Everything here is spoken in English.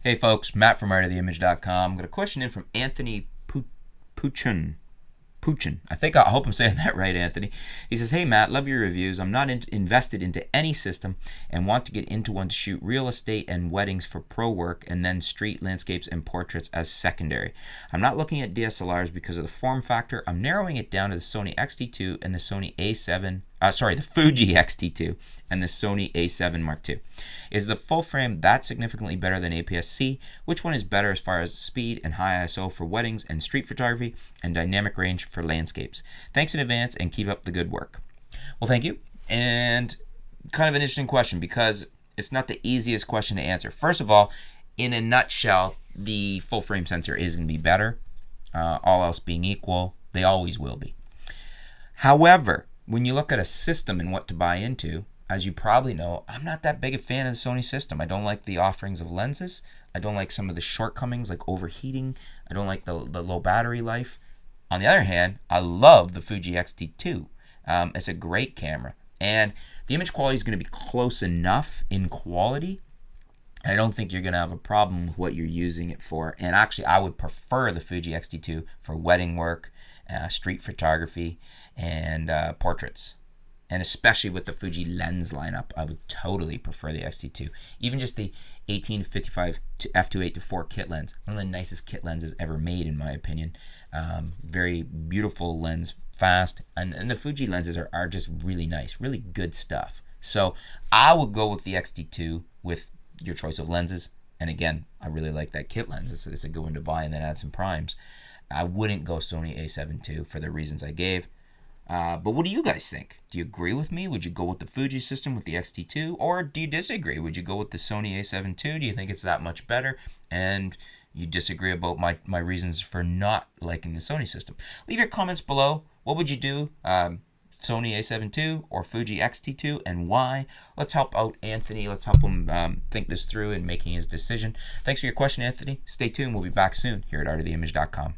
Hey folks, Matt from artoftheimage.com. Got a question in from Anthony Puchin. I hope I'm saying that right, Anthony. He says, hey Matt, love your reviews. I'm not invested into any system and want to get into one to shoot real estate and weddings for pro work and then street landscapes and portraits as secondary. I'm not looking at DSLRs because of the form factor. I'm narrowing it down to the Sony X-T2 and the the Fuji X-T2 and the Sony a7 Mark II. Is the full frame that significantly better than APS-C? Which one is better as far as speed and high ISO for weddings and street photography and dynamic range for landscapes? Thanks in advance and keep up the good work. Well, thank you. And kind of an interesting question because it's not the easiest question to answer. First of all, in a nutshell, the full frame sensor is going to be better. All else being equal, they always will be. However, when you look at a system and what to buy into, as you probably know, I'm not that big a fan of the Sony system. I don't like the offerings of lenses. I don't like some of the shortcomings like overheating. I don't like the low battery life. On the other hand, I love the Fuji X-T2. It's a great camera. And the image quality is going to be close enough in quality. I don't think you're going to have a problem with what you're using it for. And actually, I would prefer the Fuji X-T2 for wedding work, street photography, and portraits. And especially with the Fuji lens lineup, I would totally prefer the X-T2. Even just the 18-55 to f2.8-4 kit lens. One of the nicest kit lenses ever made, in my opinion. Very beautiful lens, fast. And the Fuji lenses are just really nice, really good stuff. So I would go with the X-T2 with your choice of lenses. And again, I really like that kit lens. It's a good one to buy and then add some primes. I wouldn't go Sony a7ii for the reasons I gave. But what do you guys think? Do you agree with me? Would you go with the Fuji system with the X-T2? Or do you disagree? Would you go with the Sony a7ii? Do you think it's that much better? And you disagree about my reasons for not liking the Sony system? Leave your comments below. What would you do? Sony a7ii or Fuji X-T2 and why? Let's help out Anthony. Let's help him think this through and making his decision. Thanks for your question, Anthony. Stay tuned. We'll be back soon here at artoftheimage.com.